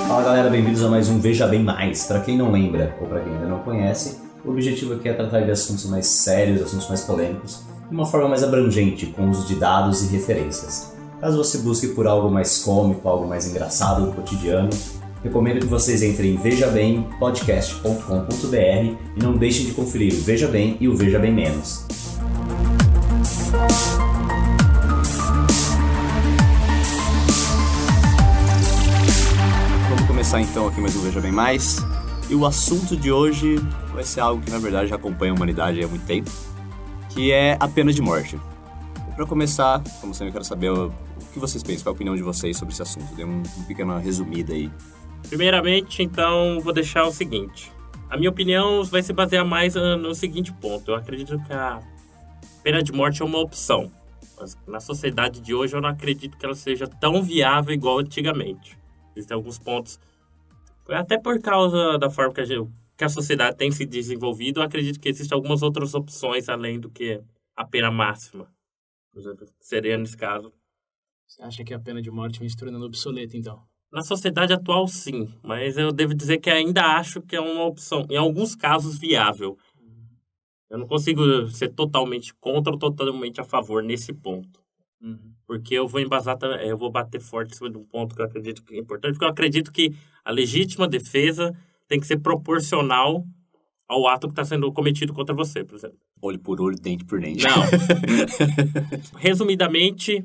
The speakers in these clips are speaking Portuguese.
Fala galera, bem-vindos a mais um Veja Bem Mais. Para quem não lembra ou para quem ainda não conhece, o objetivo aqui é tratar de assuntos mais sérios, assuntos mais polêmicos, de uma forma mais abrangente, com uso de dados e referências. Caso você busque por algo mais cômico, algo mais engraçado do cotidiano, recomendo que vocês entrem em vejabempodcast.com.br e não deixem de conferir o Veja Bem e o Veja Bem Menos. Vamos começar então aqui mais um Veja Bem Mais. E o assunto de hoje vai ser algo que na verdade já acompanha a humanidade há muito tempo, que é a pena de morte. Para começar, como sempre, eu quero saber o que vocês pensam, qual a opinião de vocês sobre esse assunto. Dê uma pequena resumida aí. Primeiramente, então, vou deixar o seguinte. A minha opinião vai se basear mais no seguinte ponto. Eu acredito que a pena de morte é uma opção. Mas na sociedade de hoje, eu não acredito que ela seja tão viável igual antigamente. Existem alguns pontos, até por causa da forma que a sociedade tem se desenvolvido, eu acredito que existem algumas outras opções além do que a pena máxima. Por exemplo, seria nesse caso. Você acha que a pena de morte vem se tornando obsoleta, então? Na sociedade atual, sim. Mas eu devo dizer que ainda acho que é uma opção, em alguns casos, viável. Eu não consigo ser totalmente contra ou totalmente a favor nesse ponto. Porque eu vou bater forte em cima de um ponto que eu acredito que é importante, porque eu acredito que a legítima defesa tem que ser proporcional ao ato que está sendo cometido contra você, por exemplo. Olho por olho, dente por dente. Não. Resumidamente,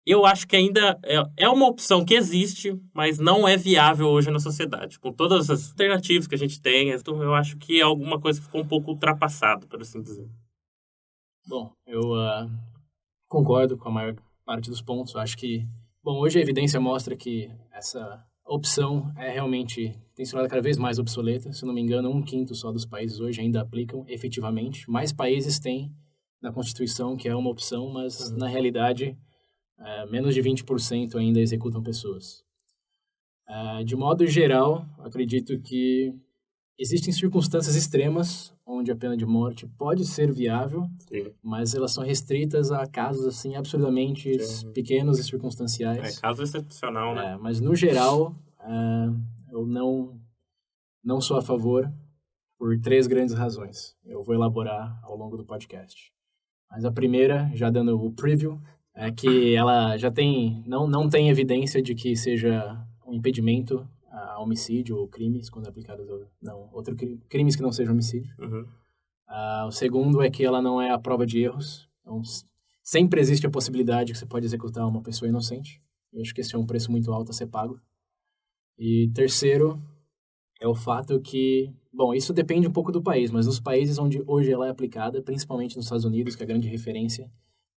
eu acho que ainda é uma opção que existe, mas não é viável hoje na sociedade. Com todas as alternativas que a gente tem, eu acho que é alguma coisa que ficou um pouco ultrapassada, por assim dizer. Bom, eu concordo com a maior parte dos pontos. Eu acho que, hoje a evidência mostra que essa opção tem se tornado cada vez mais obsoleta. Se não me engano, 1/5 só dos países hoje ainda aplicam efetivamente. Mais países têm na Constituição que é uma opção, mas na realidade menos de 20% ainda executam pessoas. De modo geral, acredito que existem circunstâncias extremas onde a pena de morte pode ser viável, Sim. mas elas são restritas a casos assim absurdamente pequenos e circunstanciais. É caso excepcional, né? Mas no geral, eu não sou a favor por 3 grandes razões. Eu vou elaborar ao longo do podcast. Mas a primeira, já dando o preview, é que ela já não tem evidência de que seja um impedimento a homicídio ou crimes quando aplicados crimes que não sejam homicídio. O segundo é que ela não é a prova de erros. Então, sempre existe a possibilidade que você pode executar uma pessoa inocente. Eu acho que esse é um preço muito alto a ser pago. E terceiro é o fato que, isso depende um pouco do país, mas nos países onde hoje ela é aplicada, principalmente nos Estados Unidos, que é a grande referência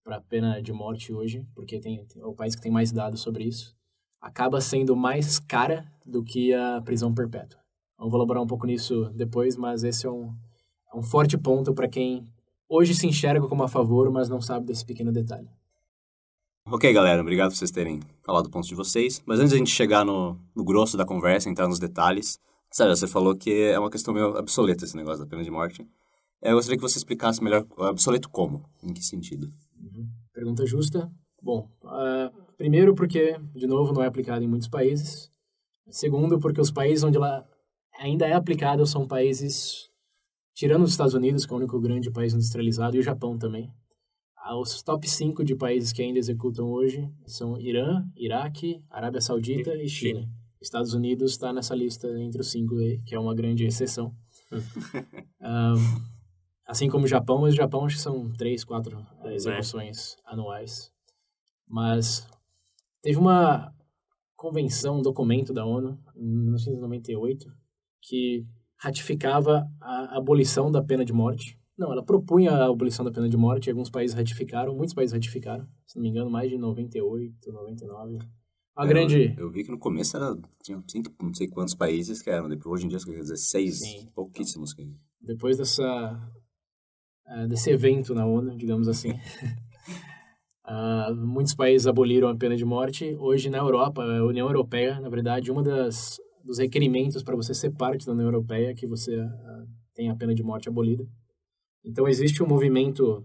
para a pena de morte hoje, porque é o país que tem mais dados sobre isso, acaba sendo mais cara do que a prisão perpétua. Eu vou elaborar um pouco nisso depois, mas esse é um forte ponto para quem hoje se enxerga como a favor, mas não sabe desse pequeno detalhe. Ok, galera, obrigado por vocês terem falado do ponto de vocês. Mas antes da gente chegar no grosso da conversa, entrar nos detalhes, sério, você falou que é uma questão meio obsoleta esse negócio da pena de morte. Eu gostaria que você explicasse melhor obsoleto como, em que sentido? Pergunta justa. Primeiro porque, de novo, não é aplicada em muitos países. Segundo, porque os países onde ela ainda é aplicada são países, tirando os Estados Unidos, que é o único grande país industrializado, e o Japão também. Os top 5 de países que ainda executam hoje são Irã, Iraque, Arábia Saudita e China. Estados Unidos está nessa lista entre os 5, que é uma grande exceção. Assim como o Japão, mas o Japão acho que são 3, 4 execuções anuais. Mas teve uma convenção, um documento da ONU, em 1998, que ratificava a abolição da pena de morte. Não, ela propunha a abolição da pena de morte e alguns países ratificaram, muitos países ratificaram, se não me engano, mais de 98, 99. Eu vi que no começo tinha não sei quantos países que eram, depois hoje em dia são 16, Sim. Pouquíssimos. Depois desse evento na ONU, digamos assim, muitos países aboliram a pena de morte. Hoje na Europa, a União Europeia, na verdade, dos requerimentos para você ser parte da União Europeia é que você tenha a pena de morte abolida. Então existe um movimento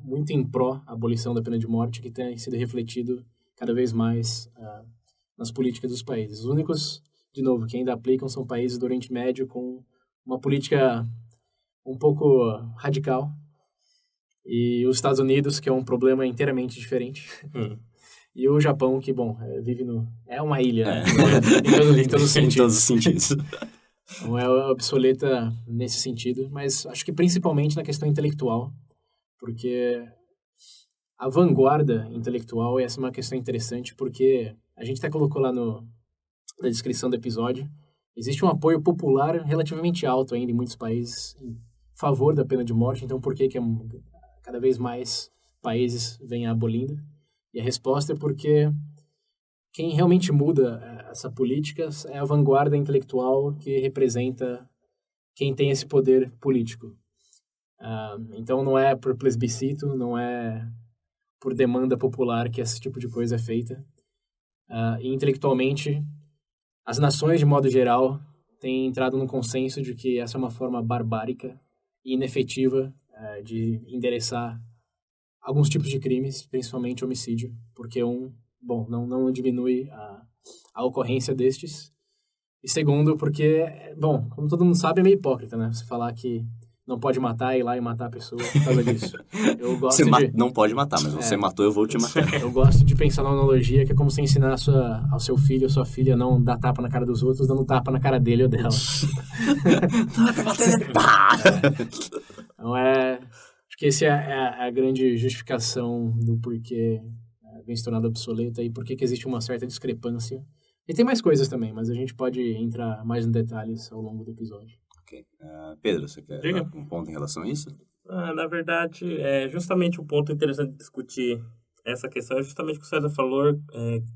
muito em pró-abolição da pena de morte, que tem sido refletido cada vez mais nas políticas dos países. Os únicos, de novo, que ainda aplicam são países do Oriente Médio com uma política um pouco radical, e os Estados Unidos, que é um problema inteiramente diferente, e o Japão, que, bom, vive é uma ilha, né? Em todos os sentidos. Em todos os sentidos. Não é obsoleta nesse sentido, mas acho que principalmente na questão intelectual, porque a vanguarda intelectual, essa é uma questão interessante, porque a gente até colocou lá na descrição do episódio, existe um apoio popular relativamente alto ainda em muitos países em favor da pena de morte, então por que cada vez mais países vêm abolindo? E a resposta é porque quem realmente muda essa política é a vanguarda intelectual que representa quem tem esse poder político. Então não é por plebiscito, não é por demanda popular que esse tipo de coisa é feita. E intelectualmente, as nações, de modo geral, têm entrado num consenso de que essa é uma forma barbárica e inefetiva de endereçar alguns tipos de crimes, principalmente homicídio, porque não diminui a ocorrência destes, e segundo, porque, bom, como todo mundo sabe, é meio hipócrita, né? Você falar que não pode matar, ir lá e matar a pessoa por causa disso. Eu gosto não pode matar, mas você matou, eu vou te matar. Eu gosto de pensar na analogia que é como você ensinar ao seu filho ou sua filha a não dar tapa na cara dos outros, dando tapa na cara dele ou dela. Então acho que essa é a grande justificação do porquê vem se tornando obsoleta e por que existe uma certa discrepância. E tem mais coisas também, mas a gente pode entrar mais em detalhes ao longo do episódio. Ok. Pedro, você quer dar um ponto em relação a isso? Na verdade, justamente o ponto interessante de discutir essa questão é justamente o que o César falou,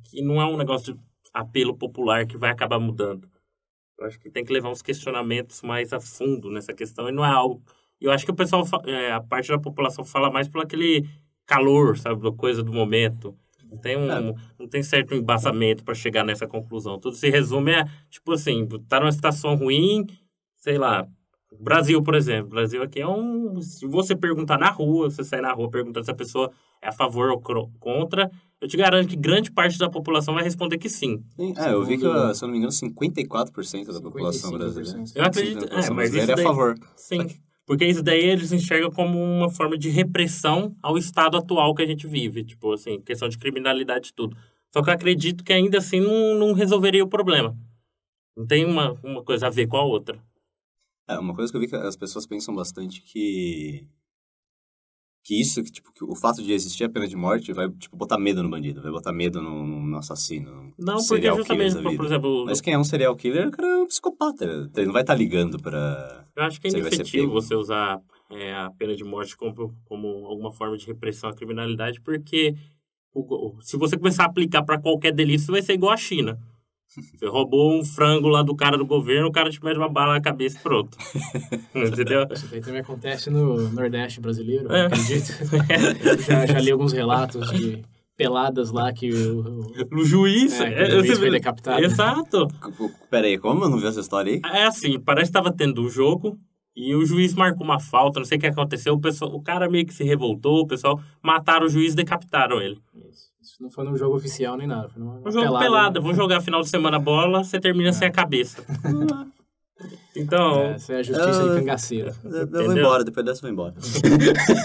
que não é um negócio de apelo popular que vai acabar mudando. Eu acho que tem que levar uns questionamentos mais a fundo nessa questão, e não é algo... Eu acho que o pessoal, a parte da população fala mais por aquele calor, sabe, da coisa do momento. Não tem certo embasamento para chegar nessa conclusão. Tudo se resume tipo assim, tá numa situação ruim, sei lá, o Brasil, por exemplo. O Brasil aqui se você perguntar na rua, você sair na rua perguntando se a pessoa é a favor ou contra, eu te garanto que grande parte da população vai responder que sim. Eu vi que, se eu não me engano, 54% da população brasileira. Eu acredito, mas isso é a favor. Sim. Porque isso daí eles enxergam como uma forma de repressão ao estado atual que a gente vive. Tipo assim, questão de criminalidade e tudo. Só que eu acredito que ainda assim não resolveria o problema. Não tem uma coisa a ver com a outra. Uma coisa que eu vi que as pessoas pensam bastante que o fato de existir a pena de morte vai, botar medo no bandido, vai botar medo no assassino. Não, porque justamente, por exemplo... Mas quem é um serial killer, o cara é um psicopata. Ele não vai estar ligando pra... Eu acho que é inefetivo você usar a pena de morte como alguma forma de repressão à criminalidade, porque se você começar a aplicar pra qualquer delito, você vai ser igual a China. Você roubou um frango lá do cara do governo, o cara te mete uma bala na cabeça e pronto. Entendeu? Isso daí também acontece no Nordeste brasileiro, acredito. Eu já li alguns relatos de peladas lá que o juiz... o juiz foi decapitado. Exato. Peraí, como? Eu não vi essa história aí? É assim, parece que estava tendo um jogo e o juiz marcou uma falta, não sei o que aconteceu, o cara meio que se revoltou, o pessoal mataram o juiz e decapitaram ele. Isso não foi num jogo oficial nem nada. Foi numa jogo pelada. Vou jogar final de semana bola, você termina sem a cabeça. Então... Essa é a justiça de cangaceira. Eu vou embora, depois dessa eu vou embora.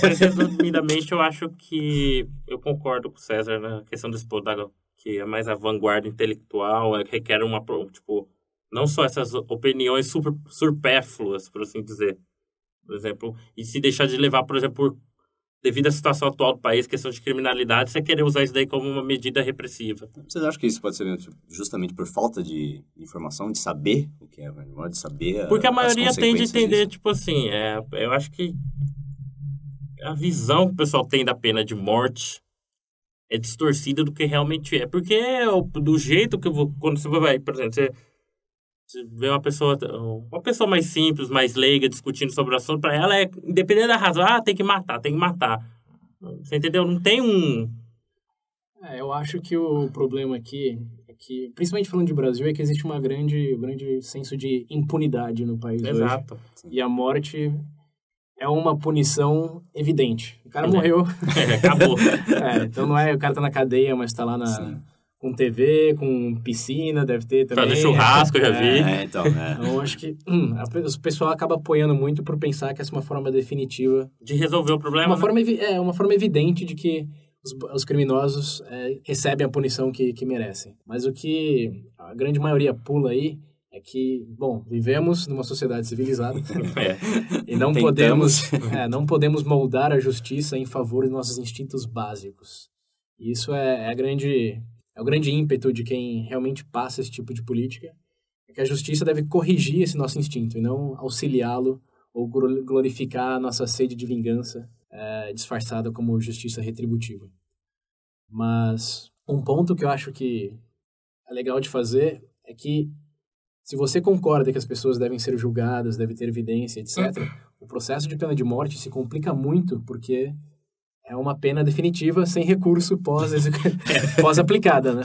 Mas, resumidamente, eu acho que... Eu concordo com o César na questão do Spodagão, que é mais a vanguarda intelectual, requer uma... Tipo, não só essas opiniões supérfluas, por assim dizer. Por exemplo, e se deixar de levar, por exemplo, devido à situação atual do país, questão de criminalidade, você querer usar isso daí como uma medida repressiva. Vocês acham que isso pode ser justamente por falta de informação, de saber o que é a morte, de saber Porque a maioria tende a entender, tipo assim, eu acho que a visão que o pessoal tem da pena de morte é distorcida do que realmente é. Porque do jeito que quando você vai, por exemplo, você vê uma pessoa mais simples, mais leiga, discutindo sobre o assunto, para ela independente da razão, tem que matar. Você entendeu? Não tem um... eu acho que o problema aqui é que, principalmente falando de Brasil, é que existe um grande senso de impunidade no país. Exato. Hoje. E a morte é uma punição evidente. O cara morreu. Acabou. Então não é o cara tá na cadeia, mas tá lá com TV, com piscina, deve ter também. Fazer churrasco, eu já vi. Então, acho que o pessoal acaba apoiando muito por pensar que essa é uma forma definitiva de resolver o problema. Uma forma evidente de que os criminosos recebem a punição que merecem. Mas o que a grande maioria pula aí é que, bom, vivemos numa sociedade civilizada e não podemos moldar a justiça em favor de nossos instintos básicos. E isso é o grande ímpeto de quem realmente passa esse tipo de política, é que a justiça deve corrigir esse nosso instinto e não auxiliá-lo ou glorificar a nossa sede de vingança disfarçada como justiça retributiva. Mas um ponto que eu acho que é legal de fazer é que se você concorda que as pessoas devem ser julgadas, devem ter evidência, etc., o processo de pena de morte se complica muito porque é uma pena definitiva sem recurso pós-aplicada, né?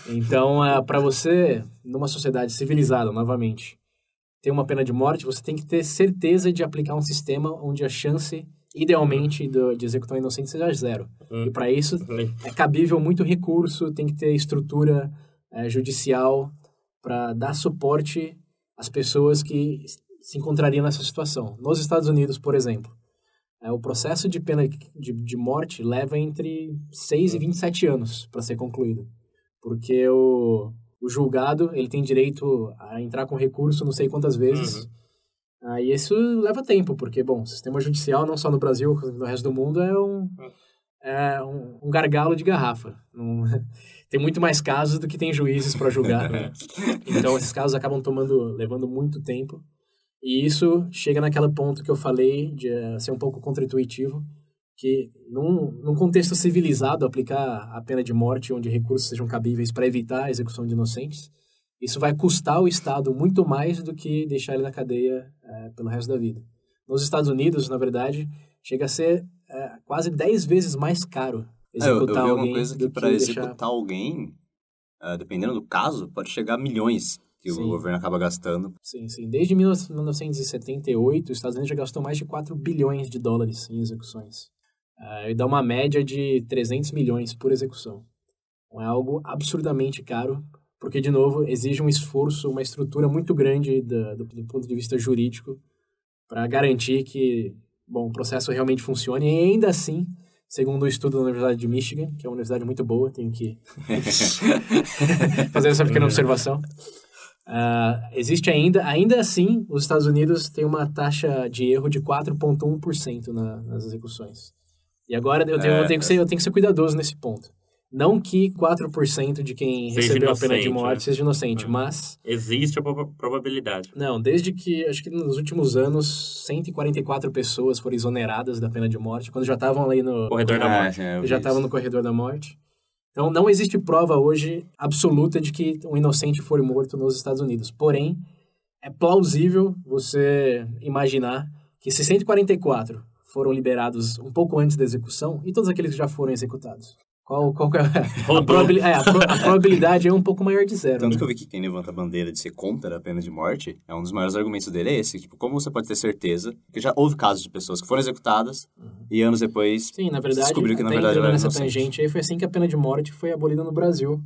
Então, para você, numa sociedade civilizada, novamente, ter uma pena de morte, você tem que ter certeza de aplicar um sistema onde a chance, idealmente, de executar um inocente seja zero. E para isso, é cabível muito recurso, tem que ter estrutura judicial para dar suporte às pessoas que se encontrariam nessa situação. Nos Estados Unidos, por exemplo, o processo de pena de morte leva entre 6 e 27 anos para ser concluído. Porque o julgado ele tem direito a entrar com recurso não sei quantas vezes. E isso leva tempo, porque, bom, o sistema judicial, não só no Brasil, no resto do mundo, é um gargalo de garrafa. Tem muito mais casos do que tem juízes para julgar. Né? Então, esses casos acabam levando muito tempo. E isso chega naquele ponto que eu falei de ser um pouco contra-intuitivo, que num contexto civilizado, aplicar a pena de morte onde recursos sejam cabíveis para evitar a execução de inocentes, isso vai custar ao Estado muito mais do que deixar ele na cadeia pelo resto da vida. Nos Estados Unidos, na verdade, chega a ser quase 10 vezes mais caro executar alguém. Eu vi uma coisa que para executar alguém, dependendo do caso, pode chegar a milhões que o governo acaba gastando. Sim. Desde 1978, os Estados Unidos já gastou mais de 4 bilhões de dólares em execuções. E dá uma média de 300 milhões por execução. Então, é algo absurdamente caro, porque, de novo, exige um esforço, uma estrutura muito grande do ponto de vista jurídico para garantir que o processo realmente funcione. E ainda assim, segundo um estudo da Universidade de Michigan, que é uma universidade muito boa, tenho que fazer essa pequena observação, existe ainda assim, os Estados Unidos têm uma taxa de erro de 4,1% nas execuções. E agora eu tenho que ser cuidadoso nesse ponto. Não que 4% de quem recebeu a pena de morte seja inocente, mas... Existe a probabilidade. Não, desde que, acho que nos últimos anos, 144 pessoas foram exoneradas da pena de morte, quando já estavam ali no... Corredor da morte. Já estavam no corredor da morte. Então, não existe prova hoje absoluta de que um inocente foi morto nos Estados Unidos. Porém, é plausível você imaginar que se 144 foram liberados um pouco antes da execução, e todos aqueles que já foram executados. Qual que é a probabilidade é um pouco maior de zero. Tanto que eu vi que quem levanta a bandeira de ser contra a pena de morte, um dos maiores argumentos dele é esse. Tipo, como você pode ter certeza que já houve casos de pessoas que foram executadas e anos depois descobriram que na verdade era inocente. Tangente aí foi assim que a pena de morte foi abolida no Brasil,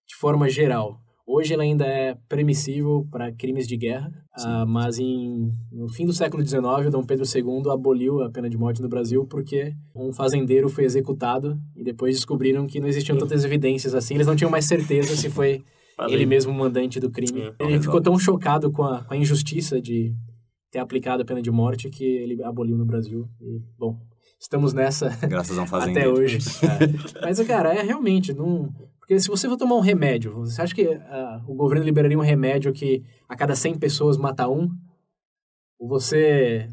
de forma geral. Hoje ela ainda é permissível para crimes de guerra, mas no fim do século XIX, o Dom Pedro II aboliu a pena de morte no Brasil porque um fazendeiro foi executado e depois descobriram que não existiam tantas evidências assim, eles não tinham mais certeza se foi ele mesmo o mandante do crime. Ele ficou tão chocado com a injustiça de ter aplicado a pena de morte que ele aboliu no Brasil. E, bom, estamos nessa graças a um fazendeiro. Até hoje. Mas, cara, realmente... Porque se você for tomar um remédio, você acha que o governo liberaria um remédio que a cada 100 pessoas mata um? Ou você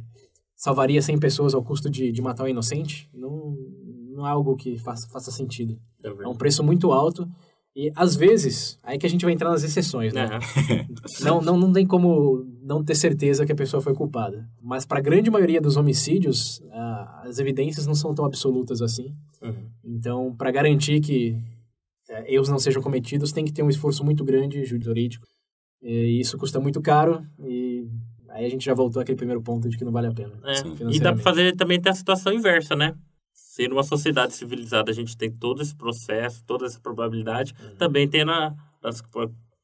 salvaria 100 pessoas ao custo de matar um inocente? Não é algo que faça sentido. É um preço muito alto. E, às vezes, aí que a gente vai entrar nas exceções, né? Não tem como não ter certeza que a pessoa foi culpada. Mas, para a grande maioria dos homicídios, as evidências não são tão absolutas assim. Então, para garantir que erros não sejam cometidos, tem que ter um esforço muito grande jurídico. E isso custa muito caro e Aí a gente já voltou àquele primeiro ponto de que não vale a pena. E dá pra fazer também ter a situação inversa, né? Se numa sociedade civilizada a gente tem todo esse processo, toda essa probabilidade, também tem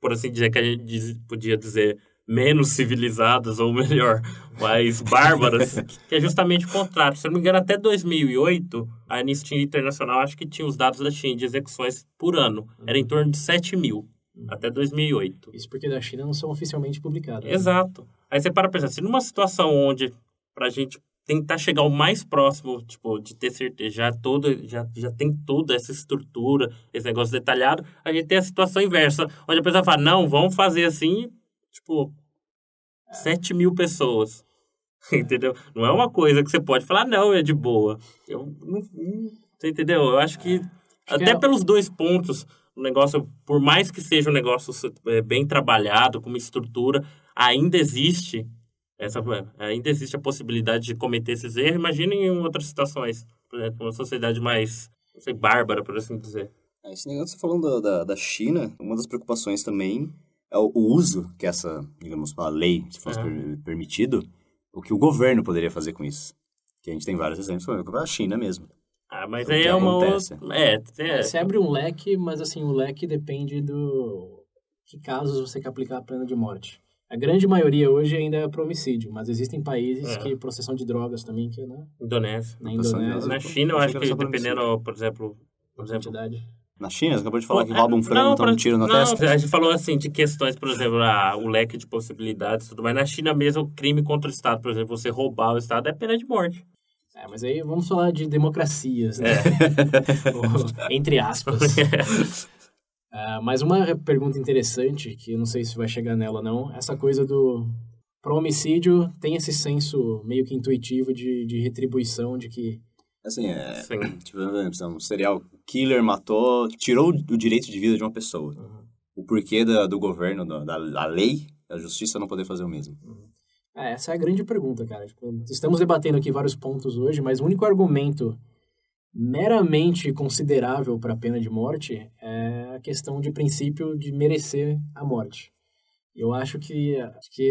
por assim dizer, que a gente podia dizer menos civilizadas, ou melhor, mais bárbaras, que é justamente o contrário. Se eu não me engano, até 2008, a Anistia Internacional, acho que tinha os dados da China de execuções por ano. Era em torno de 7 mil, até 2008. Isso porque da China não são oficialmente publicados. Exato. Né? Aí você para pensar, se numa situação onde, pra gente tentar chegar o mais próximo, tipo, de ter certeza, já tem toda essa estrutura, esse negócio detalhado, a gente tem a situação inversa, onde a pessoa fala, não, vamos fazer assim, tipo, 7 mil pessoas, entendeu? Não é uma coisa que você pode falar, não, é de boa. Você entendeu? Eu acho que, até pelos dois pontos, o negócio, por mais que seja um negócio bem trabalhado, com uma estrutura, ainda existe a possibilidade de cometer esses erros. Imaginem em outras situações, por exemplo, uma sociedade mais, não sei, bárbara, por assim dizer. Esse negócio que você falando da China, uma das preocupações também é o uso que essa, digamos, a lei, se fosse permitido, o que o governo poderia fazer com isso. Que a gente tem vários exemplos, por exemplo, a China mesmo. Mas aí é uma outra... Você abre um leque, mas assim, o leque depende do... que casos você quer aplicar a pena de morte. A grande maioria hoje ainda é para homicídio, mas existem países que processão de drogas também, que é na Indonésia. Na China, eu acho que dependendo, por exemplo... Na China, você acabou de falar que rouba um frango e toma um tiro na testa? A gente falou assim de questões, por exemplo, o leque de possibilidades, tudo, mas na China mesmo, o crime contra o Estado, por exemplo, você roubar o Estado é pena de morte. Mas aí vamos falar de democracias, né? Entre aspas. Mas uma pergunta interessante, que eu não sei se vai chegar nela ou não, essa coisa do... Pro homicídio tem esse senso meio que intuitivo de retribuição, de que... Assim, tipo, um serial killer matou, tirou o direito de vida de uma pessoa. O porquê do governo, da lei, da justiça não poder fazer o mesmo. Essa é a grande pergunta, cara. Tipo, estamos debatendo aqui vários pontos hoje, mas o único argumento meramente considerável para a pena de morte é a questão de princípio de merecer a morte. Eu acho que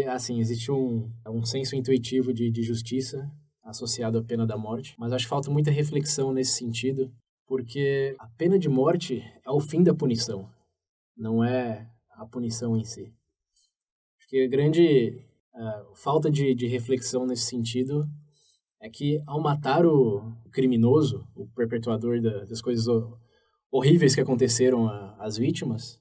assim, existe um senso intuitivo de justiça associado à pena da morte, mas acho que falta muita reflexão nesse sentido, porque a pena de morte é o fim da punição, não é a punição em si. Acho que a grande falta de reflexão nesse sentido é que, ao matar o criminoso, o perpetuador das coisas horríveis que aconteceram às vítimas,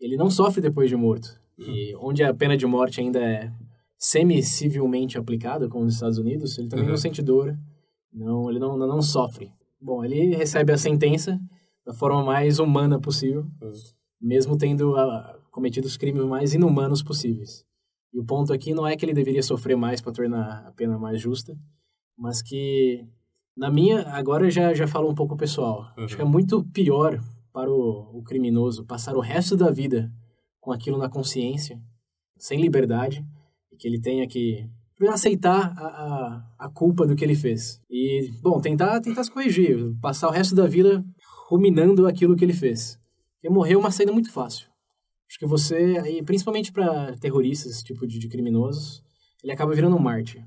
ele não sofre depois de morto. E onde a pena de morte ainda é semi-civilmente aplicada, como nos Estados Unidos, ele também não sente dor, ele não sofre. Bom, ele recebe a sentença da forma mais humana possível, mesmo tendo cometido os crimes mais inumanos possíveis. E o ponto aqui não é que ele deveria sofrer mais para tornar a pena mais justa, mas que, agora eu já falo um pouco pessoal, acho que é muito pior para o criminoso passar o resto da vida com aquilo na consciência, sem liberdade, e que ele tenha que aceitar a culpa do que ele fez. E, bom, tentar se corrigir, passar o resto da vida ruminando aquilo que ele fez. Porque morrer é uma saída muito fácil. Acho que você, e principalmente para terroristas, esse tipo de criminosos, ele acaba virando um mártir.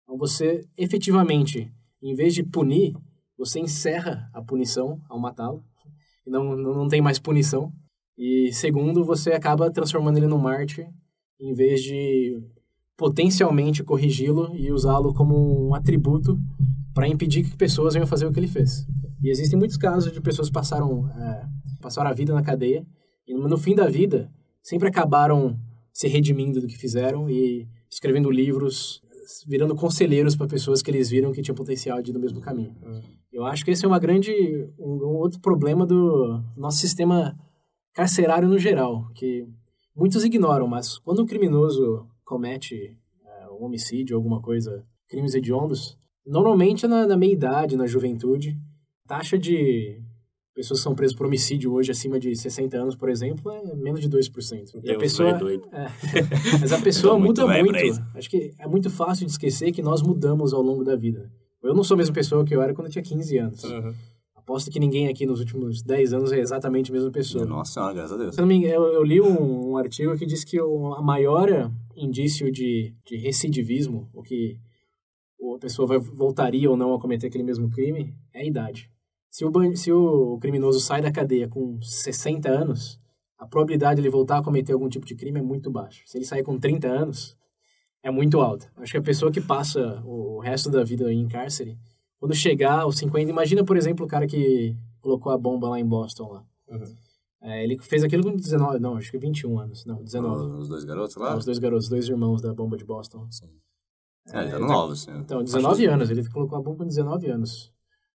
Então você, efetivamente, em vez de punir, você encerra a punição ao matá-lo, e não tem mais punição. E segundo, você acaba transformando ele num mártir, em vez de potencialmente corrigi-lo e usá-lo como um atributo para impedir que pessoas venham fazer o que ele fez. E existem muitos casos de pessoas que passaram a vida na cadeia, e no fim da vida, sempre acabaram se redimindo do que fizeram e escrevendo livros, virando conselheiros para pessoas que eles viram que tinham potencial de ir no mesmo caminho. Eu acho que esse é um outro problema do nosso sistema carcerário no geral, que muitos ignoram, mas quando o criminoso comete um homicídio, alguma coisa, crimes hediondos, normalmente na meia-idade, na juventude, a taxa de pessoas que são presas por homicídio hoje acima de 60 anos, por exemplo, é menos de 2%. E a pessoa, mas a pessoa muda muito. Acho que é muito fácil de esquecer que nós mudamos ao longo da vida. Eu não sou a mesma pessoa que eu era quando eu tinha 15 anos. Aposto que ninguém aqui nos últimos 10 anos é exatamente a mesma pessoa. Nossa, graças a Deus. Eu li um artigo que diz que a maior indício de recidivismo, o que a pessoa voltaria ou não a cometer aquele mesmo crime, é a idade. Se o criminoso sai da cadeia com 60 anos, a probabilidade de ele voltar a cometer algum tipo de crime é muito baixa. Se ele sair com 30 anos, é muito alta. Acho que a pessoa que passa o resto da vida em cárcere, quando chegar aos 50... Imagina, por exemplo, o cara que colocou a bomba lá em Boston. Lá. Ele fez aquilo com 19... Não, acho que 21 anos. Não, 19. Os 2 garotos lá? Os 2 garotos, 2 irmãos da bomba de Boston. Sim. Eles eram novos. Então, 19 anos. Ele colocou a bomba com 19 anos.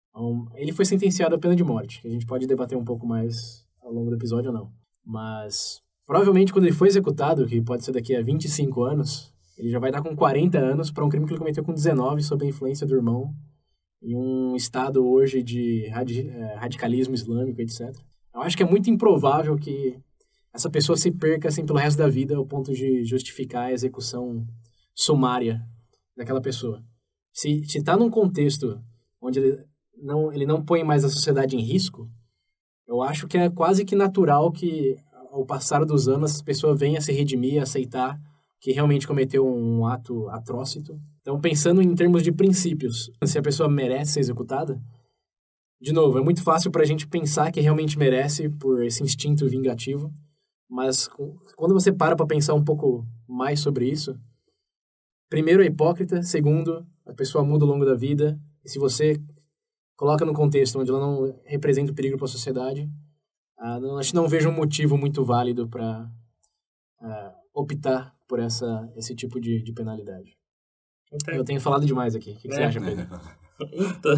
Então, ele foi sentenciado à pena de morte, que a gente pode debater um pouco mais ao longo do episódio ou não. Mas, provavelmente, quando ele foi executado, que pode ser daqui a 25 anos, ele já vai estar com 40 anos para um crime que ele cometeu com 19 sob a influência do irmão, em um estado hoje de radicalismo islâmico, etc. Eu acho que é muito improvável que essa pessoa se perca assim, pelo resto da vida ao ponto de justificar a execução sumária daquela pessoa. Se está num contexto onde ele não põe mais a sociedade em risco, eu acho que é quase que natural que, ao passar dos anos, a pessoa venha se redimir, aceitar que realmente cometeu um ato atrócito. Então, pensando em termos de princípios, se a pessoa merece ser executada, de novo, é muito fácil para a gente pensar que realmente merece por esse instinto vingativo, mas quando você para pensar um pouco mais sobre isso, primeiro é hipócrita, segundo, a pessoa muda ao longo da vida, e se você coloca no contexto onde ela não representa o perigo para a sociedade, acho que não vejo um motivo muito válido para optar por esse tipo de penalidade. Okay. Eu tenho falado demais aqui. O que você acha, Pedro? Então,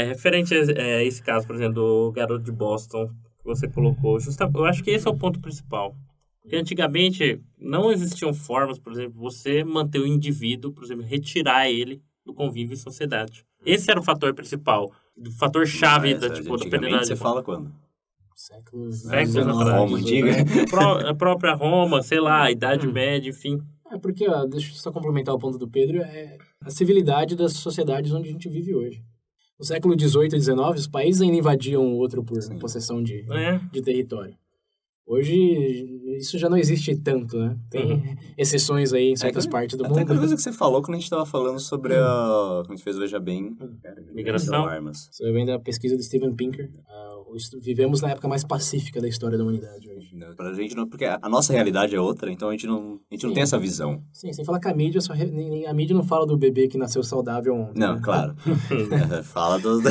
referente a esse caso, por exemplo, do garoto de Boston, que você colocou, eu acho que esse é o ponto principal. Porque antigamente não existiam formas, por exemplo, você manter o indivíduo, por exemplo, retirar ele do convívio em sociedade. Esse era o fator principal, o fator chave da penalidade. Você fala quando? Séculos Roma antiga. A própria Roma, sei lá, a Idade Média, enfim. Porque, deixa eu só complementar o ponto do Pedro, é a civilidade das sociedades onde a gente vive hoje. No século XVIII e XIX, os países ainda invadiam o outro por possessão de território. Hoje, isso já não existe tanto, né? Tem exceções aí em certas partes do mundo. Até aquela coisa que você falou quando a gente estava falando sobre quando a gente fez o Veja Bem. Migração. Armas. Você vem da pesquisa do Steven Pinker. Vivemos na época mais pacífica da história da humanidade hoje. Pra gente não, porque a nossa realidade é outra, então a gente não tem essa visão. Sim, sem falar que a mídia, a mídia não fala do bebê que nasceu saudável ontem. Não, né? Claro. Fala dos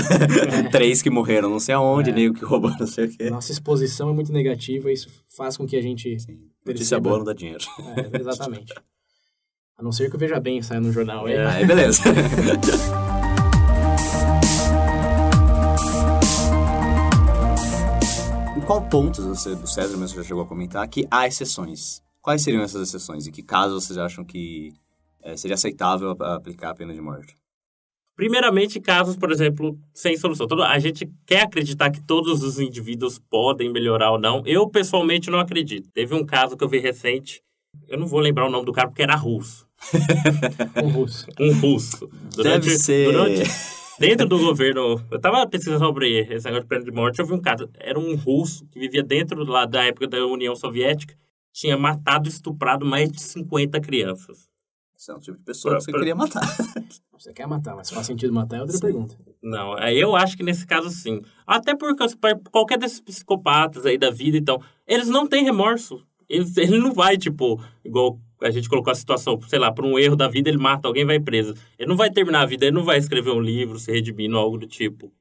3 que morreram não sei aonde, nem o que roubou não sei o quê. Nossa exposição é muito negativa, isso faz com que a gente... Notícia boa não dá dinheiro. Exatamente. A não ser que o Veja Bem saia no jornal. Aí beleza. Em qual ponto do César mesmo já chegou a comentar que há exceções? Quais seriam essas exceções? Em que casos vocês acham que seria aceitável aplicar a pena de morte? Primeiramente, casos, por exemplo, sem solução. A gente quer acreditar que todos os indivíduos podem melhorar ou não. Eu, pessoalmente, não acredito. Teve um caso que eu vi recente, eu não vou lembrar o nome do cara porque era russo. Um russo. Deve ser... Dentro do governo, eu tava pesquisando sobre esse negócio de pena de morte, eu vi um caso, era um russo que vivia dentro lá da época da União Soviética, tinha matado e estuprado mais de 50 crianças. Esse é um tipo de pessoa que você queria matar. Você quer matar, mas se faz sentido matar é outra pergunta. Não, eu acho que nesse caso sim. Até porque qualquer desses psicopatas aí da vida, então, eles não têm remorso. Ele não vai, tipo, igual a gente colocou a situação, sei lá, por um erro da vida, ele mata alguém e vai preso. Ele não vai terminar a vida, ele não vai escrever um livro, se redimindo, algo do tipo.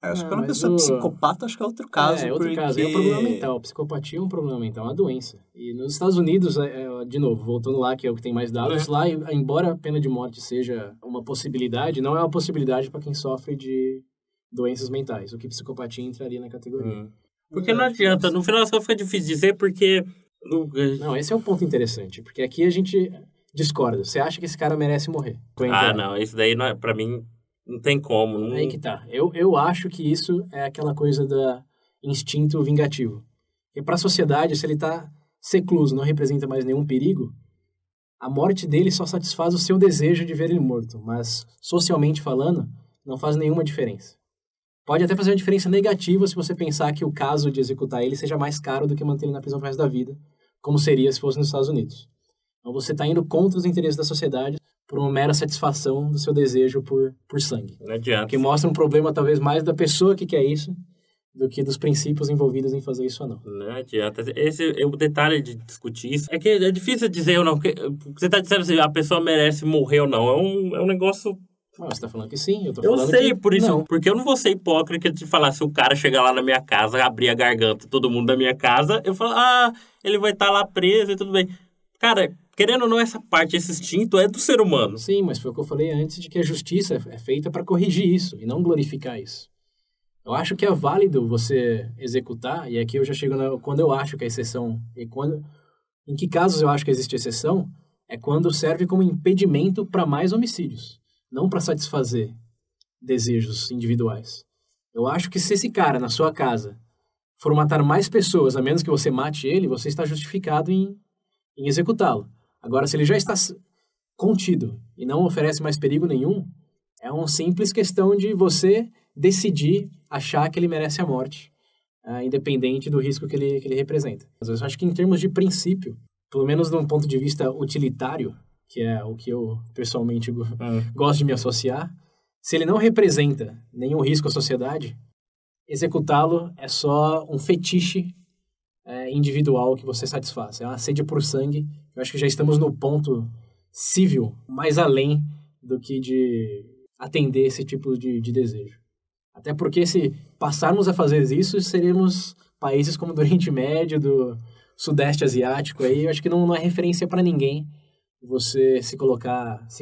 Acho que quando a pessoa é psicopata, acho que é outro caso. É outro caso. É um problema mental. Psicopatia é um problema mental, é uma doença. E nos Estados Unidos, de novo, voltando lá, que é o que tem mais dados, lá, embora a pena de morte seja uma possibilidade, não é uma possibilidade para quem sofre de doenças mentais, o que psicopatia entraria na categoria. Porque não adianta, no final das contas fica difícil dizer, porque... Não, esse é um ponto interessante, porque aqui a gente discorda. Você acha que esse cara merece morrer? Não, isso daí, não, pra mim... Não tem como. Não... Aí que tá. Eu acho que isso é aquela coisa do instinto vingativo. E para a sociedade, se ele tá secluso, não representa mais nenhum perigo, a morte dele só satisfaz o seu desejo de ver ele morto. Mas, socialmente falando, não faz nenhuma diferença. Pode até fazer uma diferença negativa se você pensar que o caso de executar ele seja mais caro do que manter ele na prisão pro resto da vida, como seria se fosse nos Estados Unidos. Então você está indo contra os interesses da sociedade por uma mera satisfação do seu desejo por sangue. Não adianta. Que mostra um problema talvez mais da pessoa que quer isso do que dos princípios envolvidos em fazer isso ou não. Não adianta. Esse é o detalhe de discutir isso. É que é difícil dizer ou não. Você está dizendo se a pessoa merece morrer ou não. É um negócio... Você está falando que sim, eu tô Eu falando sei, que por isso, não. porque eu não vou ser hipócrita de falar, se o cara chegar lá na minha casa, abrir a garganta, todo mundo da minha casa, eu falo, ele vai estar lá preso e tudo bem. Cara, querendo ou não, essa parte, esse instinto é do ser humano. Sim, mas foi o que eu falei antes, de que a justiça é feita para corrigir isso e não glorificar isso. Eu acho que é válido você executar, e aqui eu já chego quando eu acho que a exceção, em que casos eu acho que existe exceção, é quando serve como impedimento para mais homicídios, não para satisfazer desejos individuais. Eu acho que se esse cara na sua casa for matar mais pessoas, a menos que você mate ele, você está justificado em executá-lo. Agora, se ele já está contido e não oferece mais perigo nenhum, é uma simples questão de você decidir achar que ele merece a morte, independente do risco que ele representa. Às vezes, eu acho que em termos de princípio, pelo menos de um ponto de vista utilitário, que é o que eu pessoalmente gosto de me associar, se ele não representa nenhum risco à sociedade, executá-lo é só um fetiche individual que você satisfaz. É uma sede por sangue. Eu acho que já estamos no ponto civil, mais além do que de atender esse tipo de desejo. Até porque se passarmos a fazer isso, seremos países como do Oriente Médio, do Sudeste Asiático, aí eu acho que não é referência para ninguém você se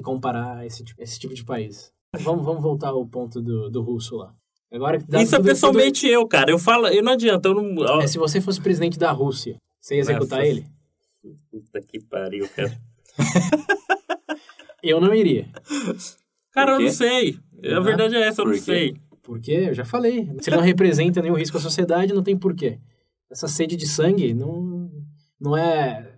comparar a esse tipo de país. Vamos voltar ao ponto do russo lá. Agora, isso é pessoalmente eu, cara. Eu não adianta. Se você fosse presidente da Rússia, você ia executar ele? Puta que pariu, cara. Eu não iria. Cara, eu não sei. A verdade é essa, eu não sei. Porque, eu já falei, se ele não representa nenhum risco à sociedade, não tem porquê. Essa sede de sangue não é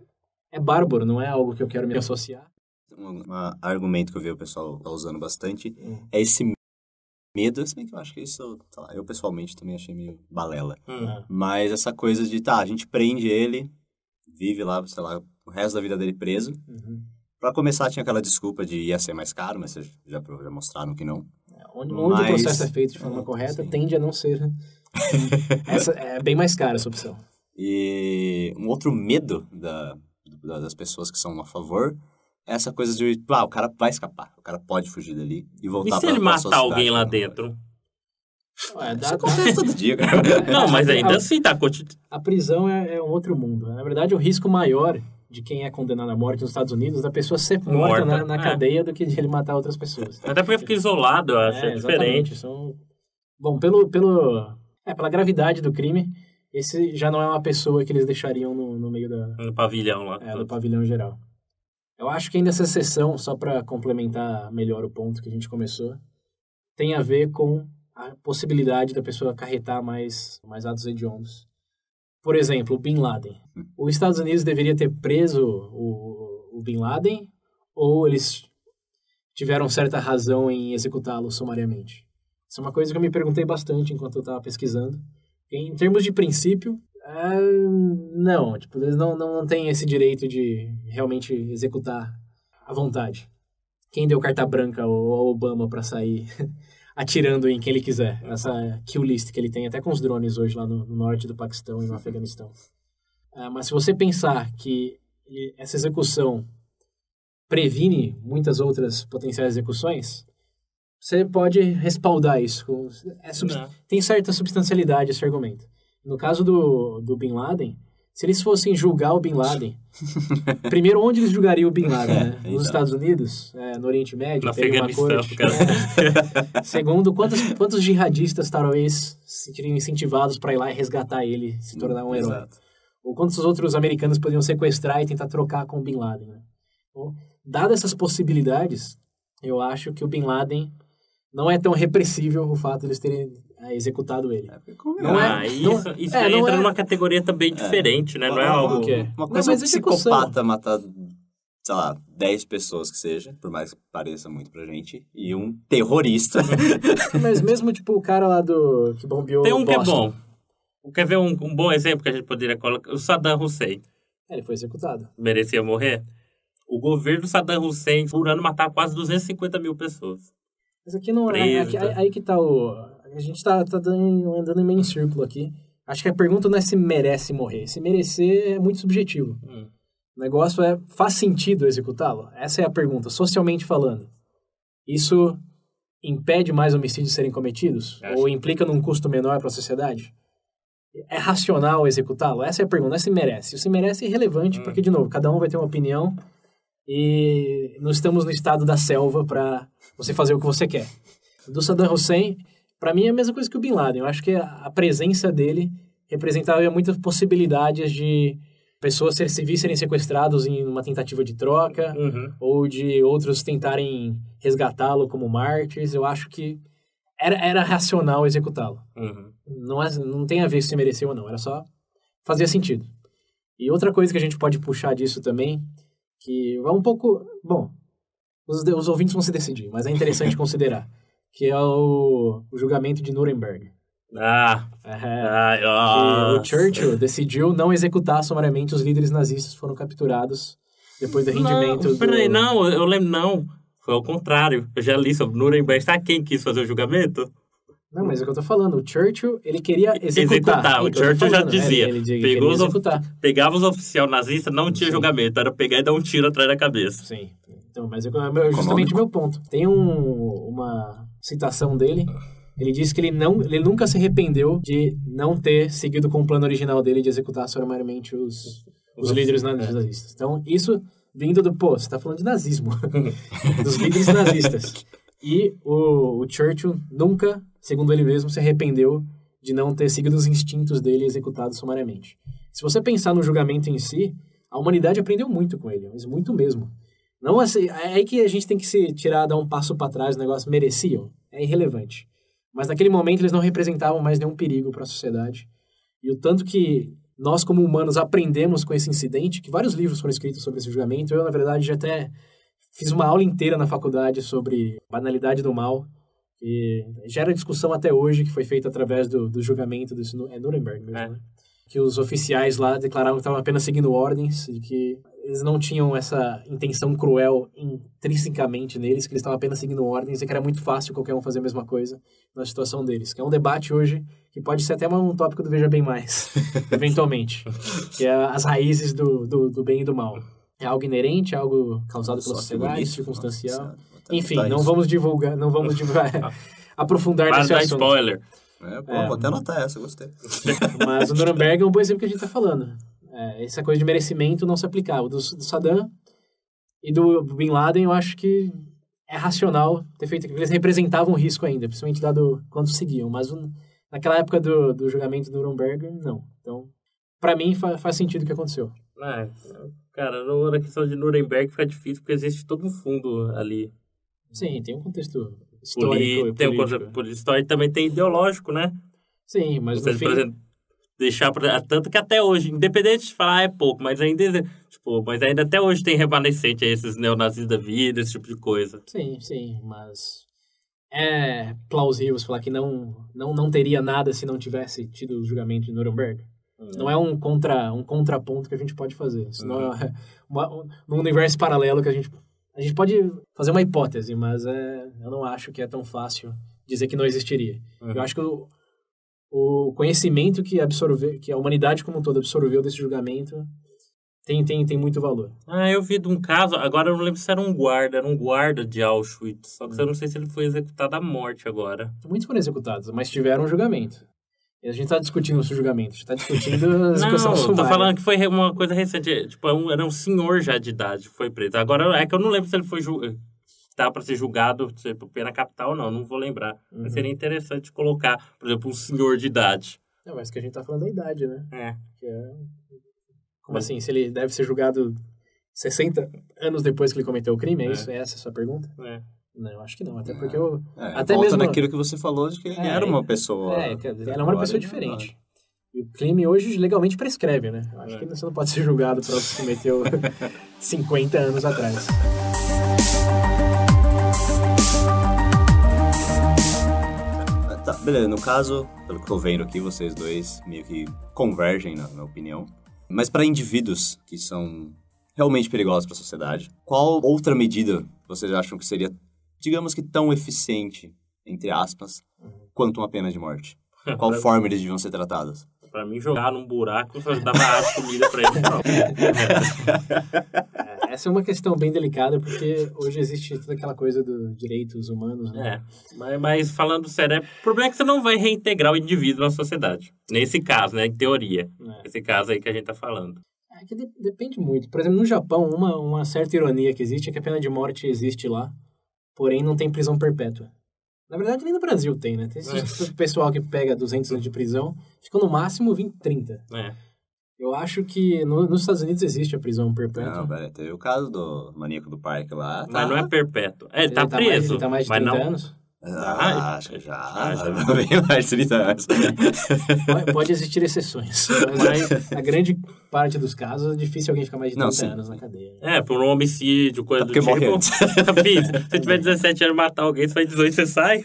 bárbaro, não é algo que eu quero me associar. Um argumento que eu vi o pessoal tá usando bastante é esse medo, se bem que eu acho que isso, eu pessoalmente também achei meio balela. Mas essa coisa de, a gente prende ele, vive lá, sei lá, o resto da vida dele preso. Pra começar, tinha aquela desculpa de ia ser mais caro, mas vocês já mostraram que não. Onde o processo é feito de forma correta, tende a não ser. Essa é bem mais cara essa opção. E um outro medo das pessoas que são a favor é essa coisa de, o cara vai escapar, o cara pode fugir dali e voltar pra sociedade. E se ele matar alguém lá não, dentro? Isso acontece todo dia, cara. Não, mas ainda assim tá... A prisão é um outro mundo. Na verdade, o risco maior de quem é condenado à morte nos Estados Unidos é da pessoa ser morta na cadeia do que de ele matar outras pessoas. Até porque fica isolado, eu acho, é diferente. Bom, pela gravidade do crime, esse já não é uma pessoa que eles deixariam no meio no pavilhão lá. Do pavilhão geral. Eu acho que ainda essa exceção, só para complementar melhor o ponto que a gente começou, tem a ver com a possibilidade da pessoa acarretar mais atos hediondos. Por exemplo, o Bin Laden. Os Estados Unidos deveria ter preso o Bin Laden ou eles tiveram certa razão em executá-lo sumariamente? Isso é uma coisa que eu me perguntei bastante enquanto eu estava pesquisando. Em termos de princípio, não. Eles não têm esse direito de realmente executar à vontade. Quem deu carta branca ao Obama para sair atirando em quem ele quiser? Essa kill list que ele tem até com os drones hoje lá no norte do Paquistão e no Afeganistão. Mas se você pensar que essa execução previne muitas outras potenciais execuções, você pode respaldar isso. Tem certa substancialidade esse argumento. No caso do Bin Laden, se eles fossem julgar o Bin Laden, primeiro, onde eles julgariam o Bin Laden? Né? Nos Estados Unidos, no Oriente Médio, no Afeganistão. Segundo, quantos jihadistas talvez se sentiriam incentivados para ir lá e resgatar ele, se tornar um herói? Exato. Ou quantos outros americanos poderiam sequestrar e tentar trocar com o Bin Laden? Né? Então, dadas essas possibilidades, eu acho que o Bin Laden não é tão repressível o fato de eles terem executado ele. Isso aí entra numa categoria também diferente, né? Não é algo que é. Uma coisa é um psicopata matar, sei lá, 10 pessoas que seja, por mais que pareça muito pra gente, e um terrorista. Mas mesmo, o cara lá que bombeou Tem um Boston. Que é bom. Quer ver um bom exemplo que a gente poderia colocar? O Saddam Hussein. Ele foi executado. Merecia morrer? O governo Saddam Hussein, por ano, matava quase 250 mil pessoas. Mas aqui não é... Aí que tá o... A gente tá andando em meio círculo aqui. Acho que a pergunta não é se merece morrer. Se merecer é muito subjetivo. O negócio é, faz sentido executá-lo? Essa é a pergunta, socialmente falando. Isso impede mais homicídios de serem cometidos? Ou implica num custo menor para a sociedade? É racional executá-lo? Essa é a pergunta, não é se merece. Se merece é irrelevante, porque, de novo, cada um vai ter uma opinião e não estamos no estado da selva para você fazer o que você quer. Do Saddam Hussein, para mim é a mesma coisa que o Bin Laden. Eu acho que a presença dele representava muitas possibilidades de pessoas civis serem sequestrados em uma tentativa de troca, ou de outros tentarem resgatá-lo como mártires. Eu acho que era racional executá-lo. Não tem a ver se mereceu ou não, era só fazia sentido. E outra coisa que a gente pode puxar disso também, que vai um pouco... Bom, os ouvintes vão se decidir, mas é interessante considerar, que é o julgamento de Nuremberg. O Churchill decidiu não executar sumariamente os líderes nazistas que foram capturados depois do rendimento eu lembro, não. Foi ao contrário. Eu já li sobre Nuremberg. Sabe quem quis fazer o julgamento? Não, mas é o que eu tô falando. O Churchill, ele queria executar. O Churchill já dizia. Pegava os oficiais nazistas, não tinha julgamento. Era pegar e dar um tiro atrás da cabeça. Sim. Então, mas é justamente o meu ponto. Tem uma citação dele. Ele disse que ele nunca se arrependeu de não ter seguido com o plano original dele de executar sumariamente os líderes nazistas. Então, isso vindo você tá falando de nazismo. Dos líderes nazistas. E o Churchill nunca, segundo ele mesmo, se arrependeu de não ter seguido os instintos dele e executado sumariamente. Se você pensar no julgamento em si, a humanidade aprendeu muito com ele, mas muito mesmo. Não assim, é aí que a gente tem que dar um passo para trás, o negócio mereciam, é irrelevante. Mas naquele momento eles não representavam mais nenhum perigo para a sociedade. E o tanto que nós, como humanos, aprendemos com esse incidente, que vários livros foram escritos sobre esse julgamento. Eu, na verdade, já até fiz uma aula inteira na faculdade sobre banalidade do mal. E gera discussão até hoje, que foi feita através do julgamento é Nuremberg mesmo, né? Que os oficiais lá declararam que estavam apenas seguindo ordens e que eles não tinham essa intenção cruel intrinsecamente neles, que eles estavam apenas seguindo ordens e que era muito fácil qualquer um fazer a mesma coisa na situação deles. Que é um debate hoje que pode ser até um tópico do Veja Bem Mais, eventualmente. Que é as raízes do bem e do mal. É algo inerente, é algo causado pela sociedade, circunstancial. Enfim, não vamos divulgar, aprofundar nesse assunto. Spoiler. Vou até anotar essa, gostei. Mas o Nuremberg é um bom exemplo que a gente está falando. Essa coisa de merecimento não se aplicava. Do Saddam e do Bin Laden, eu acho que é racional ter feito aquilo. Eles representavam um risco ainda, principalmente dado quando seguiam. Mas naquela época do julgamento do Nuremberg, não. Então, para mim, faz sentido o que aconteceu. Cara, na questão de Nuremberg fica difícil, porque existe todo um fundo ali. Sim, tem um contexto histórico. Tem um contexto histórico e também tem ideológico, né? Sim, mas no fim... Por exemplo, tanto que até hoje, independente de falar é pouco, mas ainda até hoje tem remanescente esses neonazis da vida, esse tipo de coisa. Sim, mas é plausível falar que não teria nada se não tivesse tido o julgamento de Nuremberg. Não é um contraponto que a gente pode fazer. Senão é num universo paralelo que a gente pode fazer uma hipótese, mas eu não acho que é tão fácil dizer que não existiria. Eu acho que o conhecimento que a humanidade como um todo absorveu desse julgamento tem muito valor. Eu vi de um caso, agora eu não lembro se era um guarda de Auschwitz, só que eu não sei se ele foi executado à morte agora. Muitos foram executados, mas tiveram um julgamento. A gente tá discutindo esse julgamento, a gente tá discutindo a execução sumária. Tô falando que foi uma coisa recente, tipo, era um senhor já de idade, foi preso. Agora, é que eu não lembro se ele foi estava para ser julgado por pena capital ou não vou lembrar. Mas seria interessante colocar, por exemplo, um senhor de idade. Mas que a gente tá falando da idade, né? Como assim? Se ele deve ser julgado 60 anos depois que ele cometeu o crime, é isso? Essa é a sua pergunta? Não, eu acho que não. Até porque até volta mesmo naquilo que você falou de que ele era uma pessoa... Ela é uma pessoa diferente. E o crime hoje legalmente prescreve, né? Eu acho que você não pode ser julgado por algo que você cometeu 50 anos atrás. Beleza, no caso, pelo que eu tô vendo aqui, vocês dois meio que convergem na opinião. Mas para indivíduos que são realmente perigosos para a sociedade, qual outra medida vocês acham que seria, digamos que tão eficiente, entre aspas, quanto uma pena de morte? Qual forma eles deviam ser tratados? Pra mim, jogar num buraco, só dava água e comida pra ele, não. Essa é uma questão bem delicada, porque hoje existe toda aquela coisa dos direitos humanos, né? Mas falando sério, o problema é que você não vai reintegrar o indivíduo na sociedade. Nesse caso, né? Em teoria. Esse caso aí que a gente tá falando. É que depende muito. Por exemplo, no Japão, uma certa ironia que existe é que a pena de morte existe lá, porém não tem prisão perpétua. Na verdade, nem no Brasil tem, né? Tem esse pessoal que pega 200 anos de prisão, fica no máximo 20, 30. Eu acho que nos Estados Unidos existe a prisão perpétua. Não, velho, teve o caso do maníaco do parque lá. Mas não é perpétuo. Ele tá preso. Ele tá mais de 30 anos? Acho que já bem mais de 30 anos. Pode existir exceções, mas a grande parte dos casos é difícil alguém ficar mais de 30 anos na cadeia. Por um homicídio, coisa do tipo. Morre antes. Se você tiver 17 anos e matar alguém, você faz 18 você sai.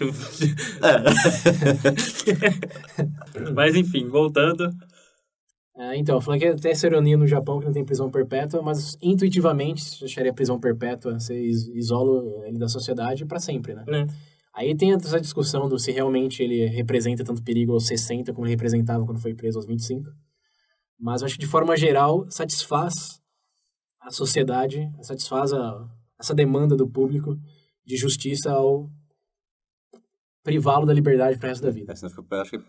Mas enfim, voltando. Então, falando que até essa ironia no Japão que não tem prisão perpétua, mas intuitivamente, se acharia prisão perpétua, você isola ele da sociedade para sempre, né? Aí tem essa discussão do se realmente ele representa tanto perigo aos 60 como ele representava quando foi preso aos 25. Mas eu acho que, de forma geral, satisfaz a sociedade, satisfaz essa demanda do público de justiça ao privá-lo da liberdade para o resto da vida. Eu acho que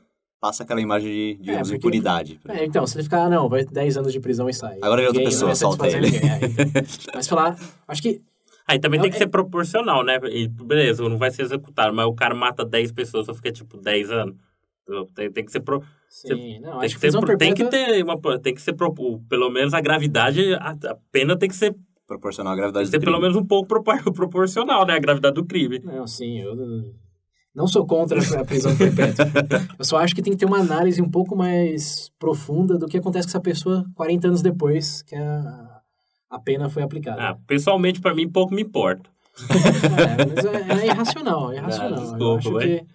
passa aquela imagem de impunidade. Então, se ele ficar, vai 10 anos de prisão e sai. Agora é outra pessoa, solta ele. Mas falar, acho que... Aí também tem que ser proporcional, né? E, beleza, não vai ser executado, mas o cara mata 10 pessoas, só fica, 10 anos. Tem que ser... Sim, não, acho que prisão perpétua... Tem que ser, pelo menos a gravidade, a pena tem que ser... Proporcional à gravidade do crime. Tem que ser pelo menos um pouco proporcional, né? A gravidade do crime. Não, sim, eu não sou contra a prisão perpétua. Eu só acho que tem que ter uma análise um pouco mais profunda do que acontece com essa pessoa 40 anos depois que a pena foi aplicada. Pessoalmente, pra mim, pouco me importa. Mas é irracional, desculpa, eu acho que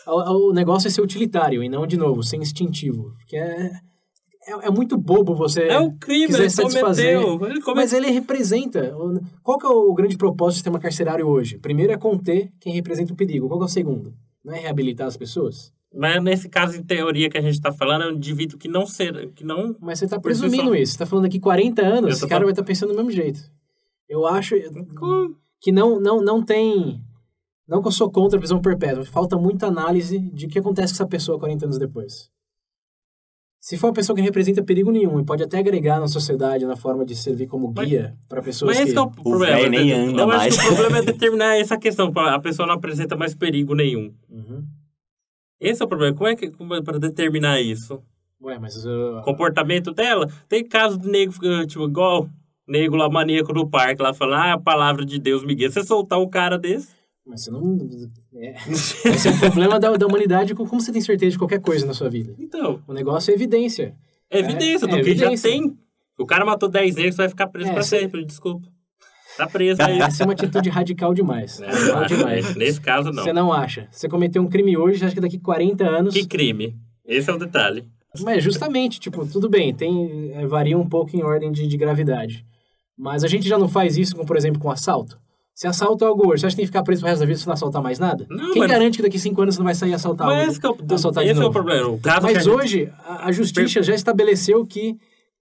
o negócio é ser utilitário e não, de novo, ser instintivo. Porque é muito bobo você um crime, quiser ele satisfazer. cometeu. Mas ele representa... Qual que é o grande propósito do sistema carcerário hoje? Primeiro é conter quem representa o perigo. Qual que é o segundo? Não é reabilitar as pessoas? Mas nesse caso, em teoria, que a gente tá falando, é um indivíduo que não... Mas você tá presumindo isso. Você tá falando daqui 40 anos, esse cara vai estar pensando do mesmo jeito. Eu acho que não tem... Não que eu sou contra a prisão perpétua. Falta muita análise de o que acontece com essa pessoa 40 anos depois. Se for uma pessoa que não representa perigo nenhum e pode até agregar na sociedade na forma de servir como guia para pessoas mas esse é o problema. Nem anda eu mais. acho que o problema é determinar essa questão. A pessoa não apresenta mais perigo nenhum. Esse é o problema. Como é para determinar isso? Mas comportamento dela? Tem casos de nego, igual nego lá, maníaco no parque, lá falando, a palavra de Deus me guia. Você soltar um cara desse... Mas você não... Esse é o problema da humanidade. Como você tem certeza de qualquer coisa na sua vida? Então... O negócio é evidência. É evidência, do que já tem. O cara matou 10 negros, vai ficar preso pra sempre, desculpa. Tá preso aí. Essa é uma atitude radical demais. Nesse caso, não. Você não acha. Você cometeu um crime hoje, você acha que daqui 40 anos... Que crime? Esse é o detalhe. Mas justamente, tudo bem, varia um pouco em ordem de gravidade. Mas a gente já não faz isso, por exemplo, com assalto? Se assalta algo hoje, você acha que tem que ficar preso pro resto da vida se não assaltar mais nada? Não, quem garante que daqui 5 anos você não vai sair assaltar algo? Esse é o problema. Mas hoje, a justiça já estabeleceu que,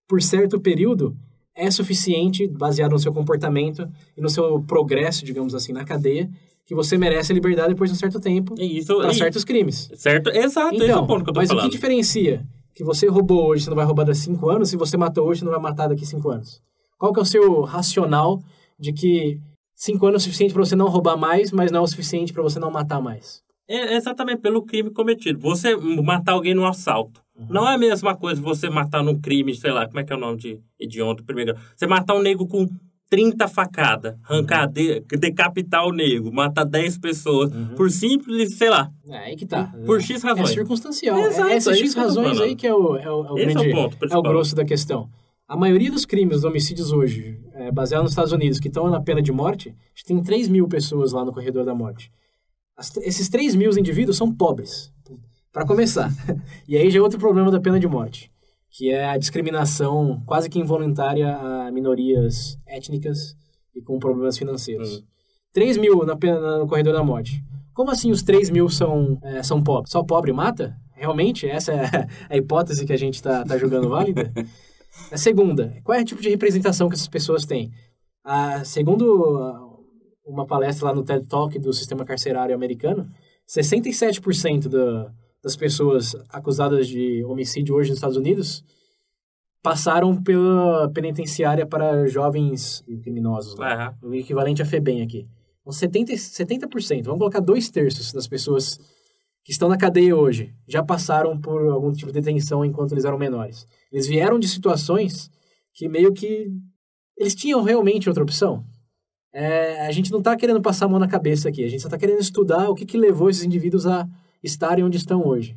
por certo período, é suficiente, baseado no seu comportamento e no seu progresso, digamos assim, na cadeia, que você merece a liberdade depois de um certo tempo para certos crimes. Certo, exato, esse é o ponto que eu tô falando. Mas o que diferencia que você roubou hoje, você não vai roubar daqui 5 anos, se você matou hoje, você não vai matar daqui 5 anos? Qual que é o seu racional de que 5 anos é o suficiente para você não roubar mais, mas não é o suficiente para você não matar mais? É exatamente pelo crime cometido. Você matar alguém num assalto. Não é a mesma coisa você matar num crime, sei lá, como é que é o nome de hediondo primeiro? Você matar um nego com 30 facadas, arrancar, decapitar o nego, matar 10 pessoas, por simples, sei lá. Aí que tá. Por X razões. É circunstancial. Exato, essas X razões aí que é o grande, é o grosso da questão. A maioria dos crimes, dos homicídios hoje, baseado nos Estados Unidos, que estão na pena de morte, a gente tem 3 mil pessoas lá no corredor da morte. Esses 3 mil indivíduos são pobres, para começar. E aí já é outro problema da pena de morte. que é a discriminação quase que involuntária a minorias étnicas e com problemas financeiros. 3 mil no corredor da morte. Como assim os 3 mil são pobres? Só pobre mata? Realmente? Essa é a hipótese que a gente está julgando válida? A segunda, qual é o tipo de representação que essas pessoas têm? Segundo uma palestra lá no TED Talk do sistema carcerário americano, 67% das pessoas acusadas de homicídio hoje nos Estados Unidos passaram pela penitenciária para jovens criminosos, né? O equivalente a FEBEM aqui. Então, 70%, vamos colocar 2/3 das pessoas que estão na cadeia hoje já passaram por algum tipo de detenção enquanto eles eram menores. Eles vieram de situações que meio que eles tinham realmente outra opção. A gente não está querendo passar a mão na cabeça aqui, a gente só está querendo estudar o que levou esses indivíduos a estarem onde estão hoje.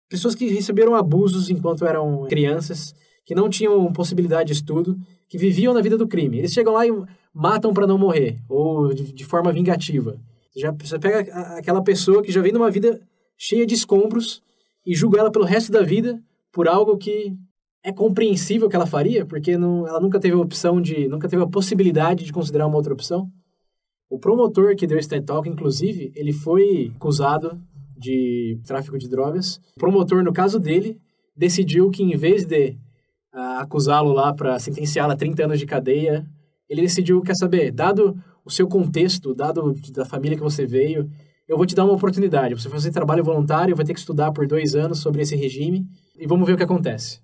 Pessoas que receberam abusos enquanto eram crianças, que não tinham possibilidade de estudo, que viviam na vida do crime. Eles chegam lá e matam para não morrer, ou de forma vingativa. Você pega aquela pessoa que já vem numa vida cheia de escombros e julga ela pelo resto da vida por algo que é compreensível que ela faria, porque ela nunca teve nunca teve a possibilidade de considerar uma outra opção. O promotor que deu esse TED Talk, inclusive, ele foi acusado de tráfico de drogas. O promotor, no caso dele, decidiu que em vez de acusá-lo lá para sentenciá-lo a 30 anos de cadeia, ele decidiu, quer saber, dado o seu contexto, dado da família que você veio, eu vou te dar uma oportunidade. Você vai fazer trabalho voluntário, vai ter que estudar por 2 anos sobre esse regime e vamos ver o que acontece.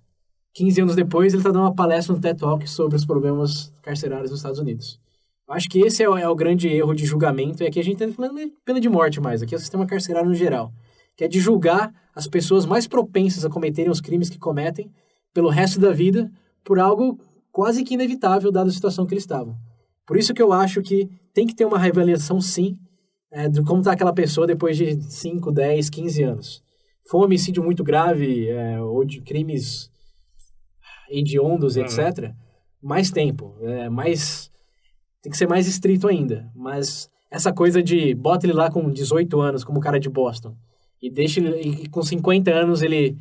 15 anos depois, ele está dando uma palestra no TED Talk sobre os problemas carcerários nos Estados Unidos. Eu acho que esse é o grande erro de julgamento, e aqui a gente está falando de pena de morte mais, aqui é o sistema carcerário no geral, que é de julgar as pessoas mais propensas a cometerem os crimes que cometem pelo resto da vida por algo quase que inevitável, dada a situação que eles estavam. Por isso que eu acho que tem que ter uma reavaliação, sim, de como está aquela pessoa depois de 5, 10, 15 anos. Foi um homicídio muito grave, ou de crimes hediondos, etc., mais tempo, tem que ser mais estrito ainda. Mas essa coisa de bota ele lá com 18 anos, como o cara de Boston, e deixa ele, e com 50 anos ele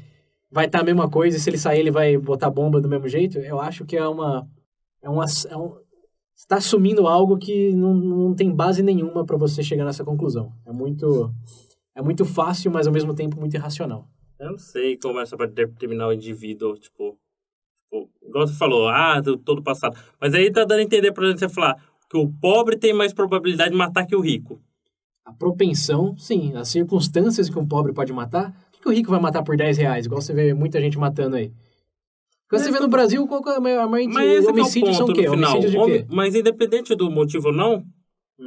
vai estar a mesma coisa, e se ele sair ele vai botar bomba do mesmo jeito, eu acho que está assumindo algo que não tem base nenhuma para você chegar nessa conclusão. É muito fácil, mas ao mesmo tempo muito irracional. Eu não sei como é para determinar o indivíduo, tipo, igual você falou, todo passado. Mas aí tá dando a entender pra você falar que o pobre tem mais probabilidade de matar que o rico. A propensão, sim. As circunstâncias que um pobre pode matar. O que o rico vai matar por R$10? Igual você vê muita gente matando aí. Quando você vê no Brasil, qual que é a maior homicídios são o quê? Homicídios de quê? Mas independente do motivo ou não,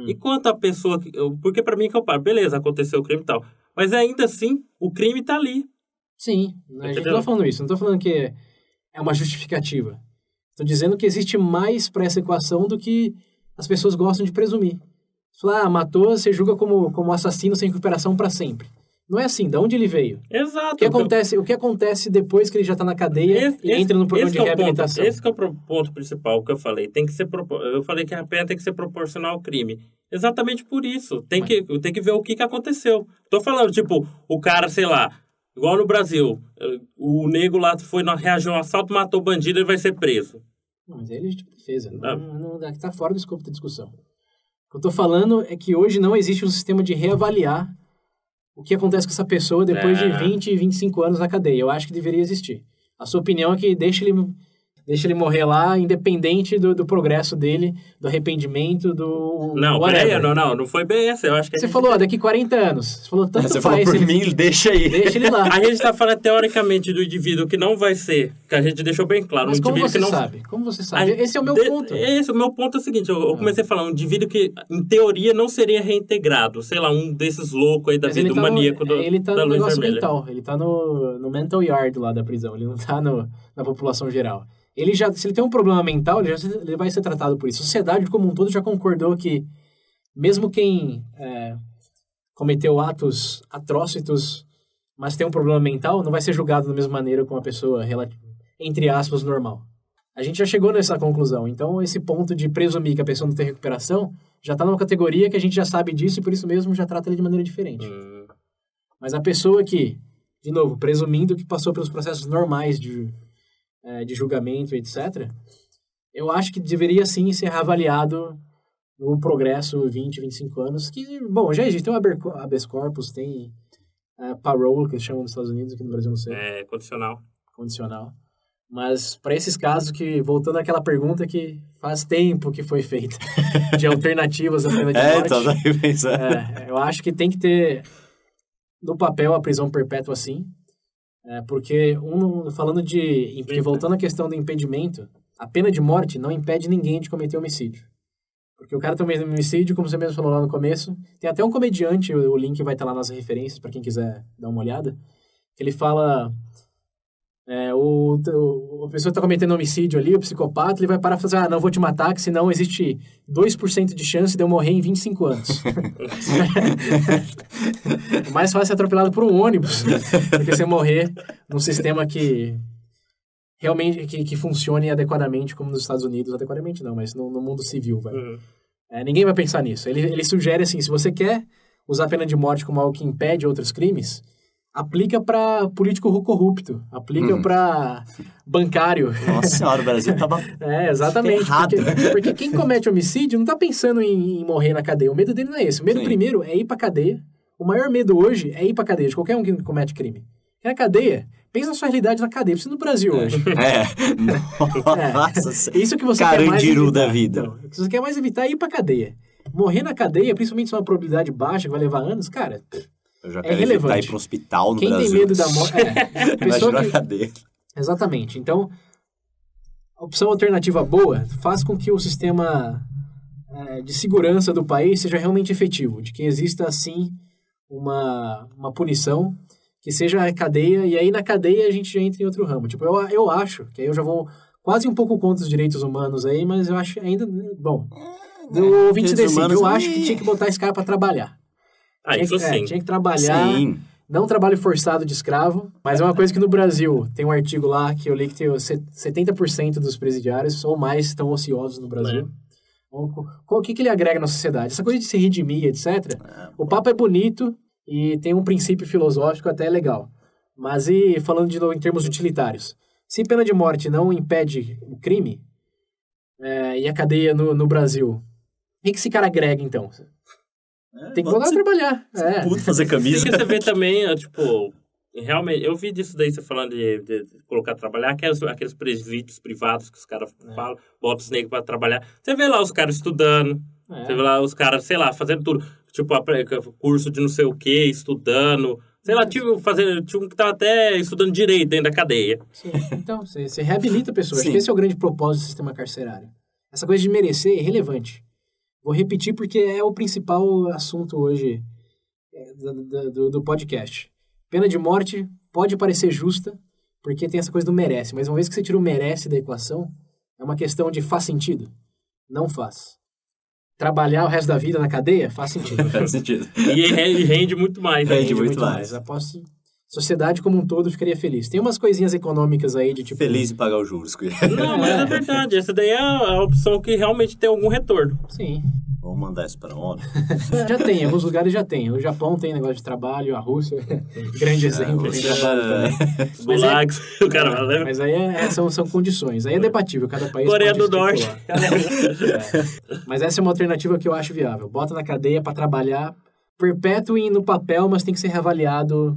enquanto a pessoa... Porque pra mim que eu paro, beleza, aconteceu o crime e tal. Mas ainda assim, o crime tá ali. Sim, a gente não tá falando isso. Não tô falando que é uma justificativa. Estou dizendo que existe mais para essa equação do que as pessoas gostam de presumir. Falar, matou, você julga como assassino sem recuperação para sempre. Não é assim, de onde ele veio? Exato. O que acontece depois que ele já está na cadeia e entra no programa de reabilitação? Esse que é o ponto principal que eu falei. Eu falei que a pena tem que ser proporcional ao crime. Exatamente por isso. Tem que ver o que aconteceu. Tô falando, tipo, o cara, sei lá, igual no Brasil, o nego lá reagiu a um assalto, matou o bandido, ele vai ser preso. Não, mas é legítima defesa. Está fora do escopo da discussão. O que eu estou falando é que hoje não existe um sistema de reavaliar o que acontece com essa pessoa depois de 20, 25 anos na cadeia. Eu acho que deveria existir. A sua opinião é que deixa ele morrer lá, independente do progresso dele, do arrependimento, do... Não, peraí, não foi bem essa. Eu acho que você falou, daqui 40 anos. Você falou, tanto você faz. Você falou por mim, deixa aí. Deixa ele lá. A gente tá falando teoricamente do indivíduo que não vai ser, que a gente deixou bem claro. Mas um como você que não... sabe? Como você sabe? Esse é o meu ponto. O meu ponto é o seguinte, eu comecei a falar, um indivíduo que, em teoria, não seria reintegrado. Sei lá, um desses loucos aí da vida, do maníaco ele tá da no luz negócio vermelha. mental. Ele tá no mental yard lá da prisão. Ele não tá na população geral. Se ele tem um problema mental, ele vai ser tratado por isso. A sociedade como um todo já concordou que mesmo quem cometeu atos atrocitos, mas tem um problema mental, não vai ser julgado da mesma maneira como uma pessoa, entre aspas, normal. A gente já chegou nessa conclusão. Então, esse ponto de presumir que a pessoa não tem recuperação já está numa categoria que a gente já sabe disso e por isso mesmo já trata ele de maneira diferente. Mas a pessoa que, de novo, presumindo que passou pelos processos normais de de julgamento, etc., eu acho que deveria sim ser reavaliado no progresso 20, 25 anos, que, bom, já existe, tem o habeas corpus, tem parole, que eles chamam nos Estados Unidos, aqui no Brasil não sei. Condicional. Mas para esses casos que, voltando àquela pergunta que faz tempo que foi feita, de alternativas à pena de morte, então daí pensando. eu acho que tem que ter no papel a prisão perpétua sim, porque porque voltando à questão do impedimento, a pena de morte não impede ninguém de cometer homicídio. Porque o cara também homicídio, como você mesmo falou lá no começo, tem até um comediante, o link vai estar lá nas referências para quem quiser dar uma olhada, que ele fala... a pessoa está cometendo homicídio ali, o psicopata, ele vai parar e falar, não vou te matar, que senão existe 2% de chance de eu morrer em 25 anos. É mais fácil ser atropelado por um ônibus do que você morrer num sistema que realmente que funcione adequadamente, como nos Estados Unidos. Adequadamente não, mas no mundo civil. Ninguém vai pensar nisso. Ele sugere assim, se você quer usar a pena de morte como algo que impede outros crimes... aplica para político corrupto, aplica para bancário. Nossa senhora, o Brasil tava exatamente. Errado. Porque quem comete homicídio não tá pensando em morrer na cadeia. O medo dele não é esse. O medo primeiro é ir pra cadeia. O maior medo hoje é ir pra cadeia, de qualquer um que comete crime. E na cadeia, pensa na sua realidade na cadeia. Precisa no Brasil hoje. Nossa. Isso que você quer mais evitar. Da vida. Então, o que você quer mais evitar é ir pra cadeia. Morrer na cadeia, principalmente se é uma probabilidade baixa, que vai levar anos, cara... Eu já quero evitar ir para um hospital no Quem Brasil. Quem tem medo da morte... Imagina a cadeia. Exatamente. Então, a opção alternativa boa faz com que o sistema de segurança do país seja realmente efetivo, de que exista, assim, uma punição que seja a cadeia, e aí na cadeia a gente já entra em outro ramo. Tipo, eu acho, que aí eu já vou quase um pouco contra os direitos humanos aí, mas eu acho ainda... Bom, o ouvinte decide. Eu acho que tinha que botar esse cara para trabalhar. Tinha que trabalhar, não trabalho forçado de escravo, mas é uma coisa que no Brasil, tem um artigo lá que eu li que tem 70% dos presidiários ou mais estão ociosos no Brasil. O que ele agrega na sociedade? Essa coisa de se redimir, etc. O papo é bonito e tem um princípio filosófico até legal. Mas falando de novo em termos utilitários, se pena de morte não impede o crime, e a cadeia no Brasil, o que esse cara agrega então? Tem que voltar a trabalhar. Puto fazer camisa. Sim, você vê também, realmente, eu vi disso daí, você falando de colocar a trabalhar, aqueles presídios privados que os caras falam, botam os negros pra trabalhar. Você vê lá os caras estudando, você vê lá os caras, sei lá, fazendo tudo, tipo, curso de não sei o que, estudando, sei lá, tinha um que tava até estudando direito dentro da cadeia. Sim. Então, você reabilita a pessoa. Acho que esse é o grande propósito do sistema carcerário. Essa coisa de merecer é irrelevante. Vou repetir porque é o principal assunto hoje do podcast. Pena de morte pode parecer justa, porque tem essa coisa do merece. Mas uma vez que você tira o merece da equação, é uma questão de faz sentido? Não faz. Trabalhar o resto da vida na cadeia? Faz sentido. Faz sentido. E rende muito mais. Rende muito mais. Aposto sociedade como um todo ficaria feliz. Tem umas coisinhas econômicas aí de tipo... Feliz em pagar os juros. Não, mas é verdade. Essa daí é a opção que realmente tem algum retorno. Sim. Vamos mandar isso para onde? Já tem, em alguns lugares já tem. O Japão tem negócio de trabalho, a Rússia, grande exemplo de trabalho também. Gulags, o cara vai levar. Mas aí são condições. Aí é debatível, cada país Coreia pode do Norte. Mas essa é uma alternativa que eu acho viável. Bota na cadeia para trabalhar, perpétuo no papel, mas tem que ser reavaliado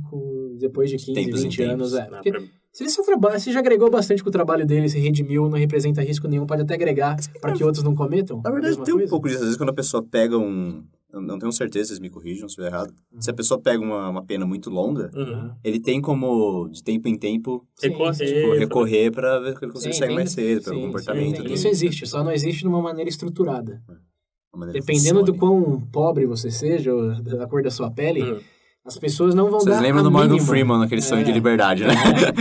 depois de 15, 20 anos. Porque se ele já agregou bastante com o trabalho dele, se redimiu, não representa risco nenhum, pode até agregar para que outros não cometam. Na verdade, tem um pouco disso. Às vezes, quando a pessoa pega não tenho certeza, vocês me corrijam se eu estiver errado. Se a pessoa pega uma pena muito longa, ele tem como, de tempo em tempo, recorrer para ver que ele consegue sair mais cedo, pelo comportamento. Isso existe, só não existe de uma maneira estruturada. Dependendo do quão pobre você seja, ou da cor da sua pele... As pessoas não vão dar a mínima. Vocês lembram do Morgan Freeman, naquele sonho de liberdade, né?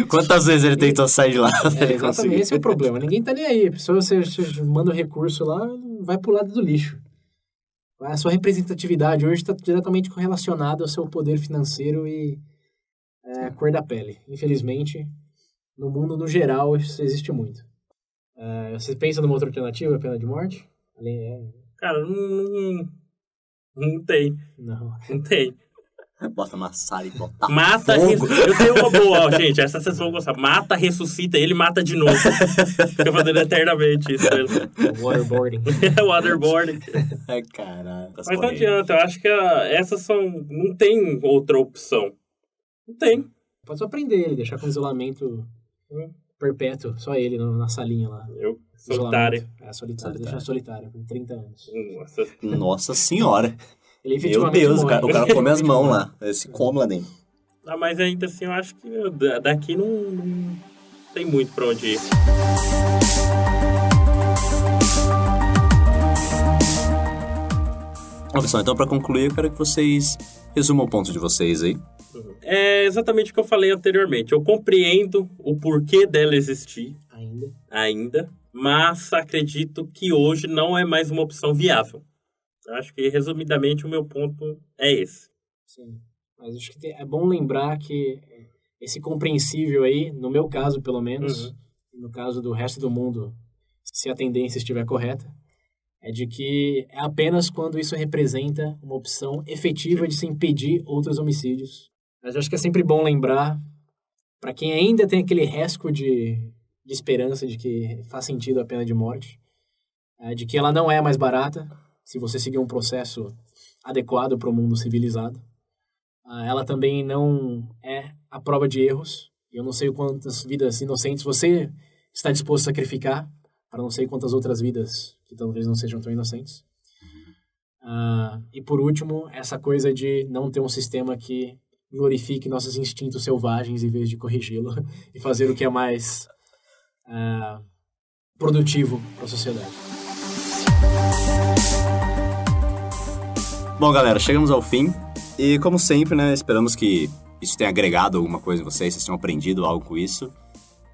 Quantas vezes ele tentou sair de lá? Exatamente, esse é o problema. Ninguém tá nem aí. A pessoa, você manda um recurso lá, vai pro lado do lixo. A sua representatividade hoje está diretamente correlacionada ao seu poder financeiro e a cor da pele. Infelizmente, no mundo, no geral, isso existe muito. Você pensa numa outra alternativa, a pena de morte? Cara, não tem. Não tem. Bota maçara e bota Mata, fogo. eu tenho uma boa, ó, gente, essa vocês vão gostar. Mata, ressuscita, ele mata de novo. Fica fazendo eternamente isso. Waterboarding. Waterboarding. Ai, caralho. Mas não adianta, eu acho que essas são... Não tem outra opção. Não tem. Pode só prender ele, deixar com isolamento perpétuo. Só ele na salinha lá. Solitário. Solitário. Deixar solitário por 30 anos. Nossa senhora. Ele Meu efetivamente Deus, o morre. cara come as mãos lá. Ele se come lá dentro. Ah, mas ainda assim, eu acho que daqui não tem muito pra onde ir. Bom, pessoal, então pra concluir, eu quero que vocês resumam o ponto de vocês aí. É exatamente o que eu falei anteriormente. Eu compreendo o porquê dela existir ainda, mas acredito que hoje não é mais uma opção viável. Eu acho que, resumidamente, o meu ponto é esse. Sim, mas acho que é bom lembrar que esse compreensível aí, no meu caso, pelo menos, no caso do resto do mundo, se a tendência estiver correta, é de que é apenas quando isso representa uma opção efetiva de se impedir outros homicídios. Mas eu acho que é sempre bom lembrar, para quem ainda tem aquele resco de esperança de que faz sentido a pena de morte, de que ela não é mais barata, se você seguir um processo adequado para o mundo civilizado. Ela também não é a prova de erros. Eu não sei quantas vidas inocentes você está disposto a sacrificar para não sei quantas outras vidas que talvez não sejam tão inocentes. E por último, essa coisa de não ter um sistema que glorifique nossos instintos selvagens em vez de corrigi-lo e fazer o que é mais produtivo para a sociedade. Bom, galera, chegamos ao fim. E, como sempre, né, esperamos que isso tenha agregado alguma coisa em vocês tenham aprendido algo com isso.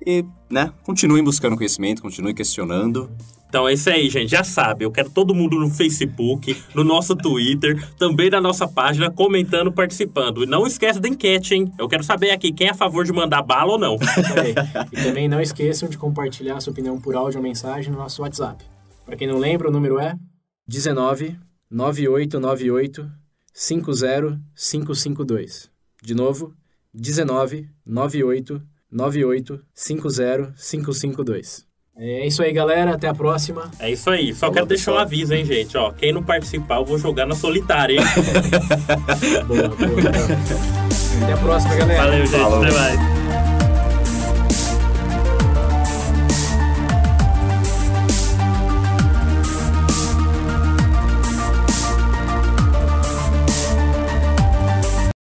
E, né, continuem buscando conhecimento, continuem questionando. Então é isso aí, gente. Já sabe, eu quero todo mundo no Facebook, no nosso Twitter, também na nossa página, comentando, participando. E não esquece da enquete, hein? Eu quero saber aqui quem é a favor de mandar bala ou não. E também não esqueçam de compartilhar sua opinião por áudio ou mensagem no nosso WhatsApp. Para quem não lembra, o número é 19 9898 50552. De novo, 19 9898 50552. É isso aí, galera. Até a próxima. É isso aí. Só quero deixar um aviso, hein, gente. Ó, quem não participar, eu vou jogar na solitária, hein? Boa. Até a próxima, galera. Valeu, gente. Falou. Até mais.